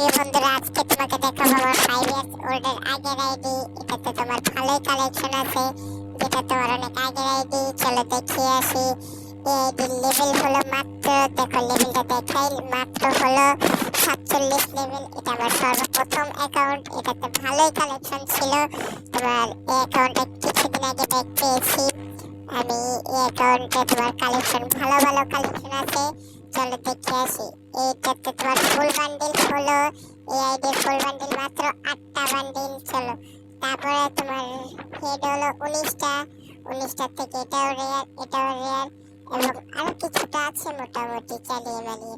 প্রিয় বন্ধুরা, আজকে তোমাকে দেখাবো আমার 5 ইয়ার্স ওল্ডের আগের আইডি। এটাতে তোমার ভালোই কালেকশন আছে, যেটা তোমার অনেক আগের আইডি। চলো দেখিয়ে আসি। এই আইডির লেভেল হলো মাত্র, দেখো লেভেলটা দেখাই, মাত্র হলো 47 লেভেল। এটা আমার সর্বপ্রথম অ্যাকাউন্ট। এটাতে ভালোই কালেকশন ছিল। তোমার এই অ্যাকাউন্টে কিছুদিন আগে ব্যাক পেয়েছি আমি। এই অ্যাকাউন্টে তোমার কালেকশন ভালো ভালো কালেকশন আছে। চলো দেখে আসি। এইটাতে তোমার ফুল বান্ডিল হলো, এই আইডির ফুল বান্ডিল মাত্র 8টা বান্ডিল। চলো তারপরে তোমার হেড হলো 19টা থেকে এটাও রেয়ার, এটাও রেয়ার, এবং আরো কিছুটা আছে মোটামুটি চালিয়ে মালিয়ে।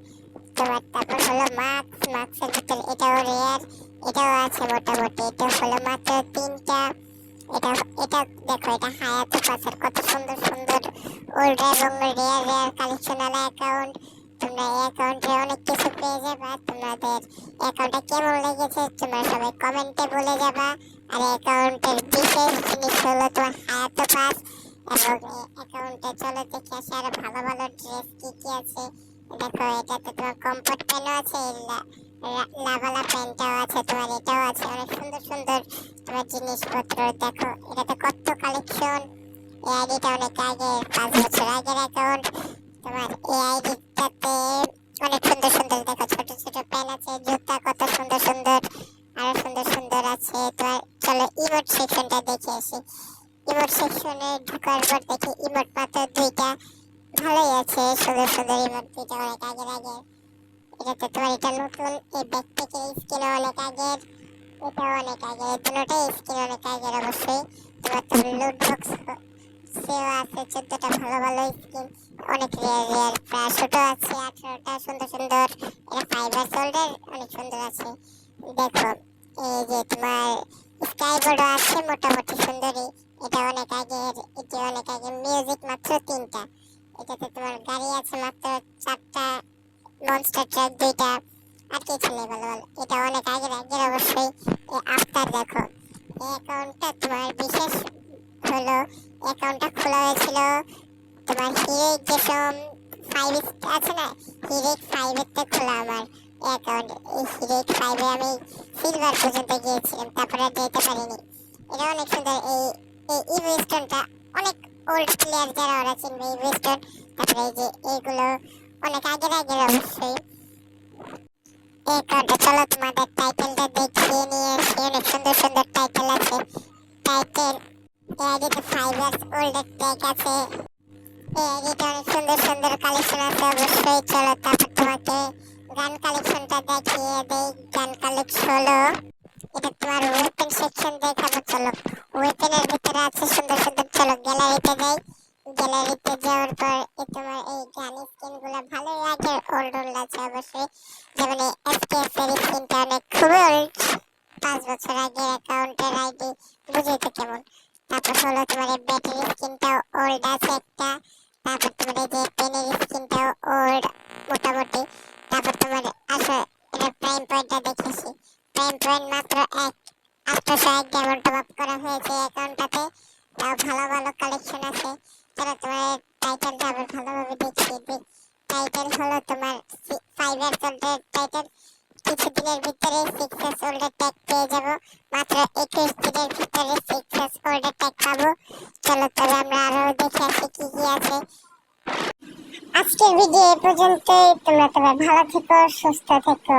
তোমার তারপর হলো মার্কসের ভিতরে এটাও রেয়ার, এটাও আছে মোটামুটি। এটা হলো মাত্র 3টা। এটা এটা দেখো, এটা হায়াতে পাসের কত সুন্দর সুন্দর ওল্ড এবং রেয়ার রেয়ার কালেকশন ওয়ালা অ্যাকাউন্ট। তোমরা এই অ্যাকাউন্টে অনেক কিছু পেয়ে যাবা। তোমাদের অ্যাকাউন্টটা কেমন লেগেছে তোমরা সবাই কমেন্টে বলে যাবা। আর অ্যাকাউন্টের বিশেষ জিনিস হলো তোমার হায়াতে পাস। এবং এই অ্যাকাউন্টে চলো দেখে আসি আরো ভালো ভালো ড্রেস কি কি আছে। দেখো এটাতে তোমার কমফর্ট প্যান্টও আছে, লাভালা প্যান্টটাও আছে, তোমার এটাও আছে, অনেক সুন্দর সুন্দর তোমার জিনিসপত্র। দেখো এটাতে কত কালেকশন। এই আইডিটা অনেক আগে, 5 বছর আগের অ্যাকাউন্ট। তোমার এই আইডিটাতে অনেক সুন্দর সুন্দর দেখো ছোট ছোট প্যান আছে, জুতা কত সুন্দর সুন্দর, আরো সুন্দর সুন্দর আছে। তোমার চলো ইমোট সেকশনটা দেখে আসি। ইমোট সেকশনে ঢোকার পর দেখি ইমোট মাত্র 2টা। ভালোই আছে সুন্দর সুন্দর ইমোট, 2টা অনেক আগের আগের। এটাতে তোমার এটা নতুন, এই ব্যাকপ্যাকের স্কিন অনেক আগের, এটাও অনেক আগের, দুটোটাই স্কিন অনেক আগের অবশ্যই। তোমার তো লুট বক্স সেও আছে 14টা ভালো ভালো স্কিন, অনেক রেয়ার রেয়ার। প্রায়শটা আছে 18টা সুন্দর সুন্দর। এটা 5 ইয়ার্স ওল্ডের, অনেক সুন্দর আছে। দেখো এই যে তোমার স্কাই বোর্ডও আছে মোটামুটি সুন্দরী, এটা অনেক আগের, এটি অনেক আগের। মিউজিক মাত্র 3টা। এটাতে তোমার গাড়ি আছে মাত্র 4টা, মনস্টার ট্রাক 2টা, আর কিছু নেই ভালো ভালো। এটা অনেক আগের আগের অবশ্যই। এই আফতার দেখো, এই অ্যাকাউন্টটা তোমার বিশেষ হলো, অ্যাকাউন্টটা খোলা হয়েছিল তোমার হিরেক যেসব 5 আছে না, হিরেক 5 এতে খোলা আমার অ্যাকাউন্ট। এই হিরেক 5 এ আমি সিলভার পর্যন্ত গিয়েছিলাম, তারপরে আর যেতে পারিনি। এটা অনেক সুন্দর। এই এই ইভেস্টনটা অনেক ওল্ড প্লেয়ার যারা ওরা চিনবে ইভেস্টন। তারপরে এই যে এইগুলো অনেক আগের আগের অবশ্যই। এই অ্যাকাউন্টে চলো তোমাদের টাইটেলটা দেখিয়ে নিয়ে আসি। অনেক সুন্দর সুন্দর টাইটেল আছে। টাইটেল এই আইডিতে 5 ইয়ার্স ওল্ড ট্যাগ আছে। এই আইডিতে অনেক সুন্দর সুন্দর কালেকশন আছে অবশ্যই। চলো তারপর তোমাকে গান কালেকশনটা দেখিয়ে দেই। গান কালেকশন হলো, এটা তোমার ওয়েপেন সেকশন দেখাবো। চলো ওয়েপেনের ভিতরে আছে সুন্দর সুন্দর। চলো গ্যালারিতে যাই। গ্যালারিতে যাওয়ার পর তোমার এই গান স্কিন গুলো ভালোই আগের ওল্ড ওল্ড আছে অবশ্যই। যেমন এই এসকেএস এর স্কিনটা অনেক খুবই ওল্ড, 5 বছর আগের অ্যাকাউন্টের আইডি, বুঝেই তো কেমন। তারপর হলো তোমার এই ব্যাটারি স্কিনটাও ওল্ড আছে একটা। তারপর তোমার এই যে পেনের স্কিনটাও ওল্ড মোটামুটি। তারপর তোমার আসো এটা প্রাইম পয়েন্টটা দেখেছি। প্রাইম পয়েন্ট মাত্র 801 ডায়মন্ড টপ আপ করা হয়েছে অ্যাকাউন্টটাতে। তাও ভালো ভালো কালেকশন আছে। চলো তোমার টাইটেলটা আবার ভালোভাবে দেখিয়ে দিই। টাইটেল হলো তোমার 5 ইয়ার্স ওল্ডের টাইটেল। কিছুদিনের ভিতরে 6 ইয়ার্স ওল্ডের ট্যাগ পেয়ে যাবো। মাত্র 21 দিনের ভিতরে 6 ইয়ার্স ওল্ডের ট্যাগ পাবো। চলো তবে আমরা আরো দেখে আসি কি কি আছে। আজকের ভিডিও এ পর্যন্তই। তোমরা ভালো থেকো, সুস্থ থেকো।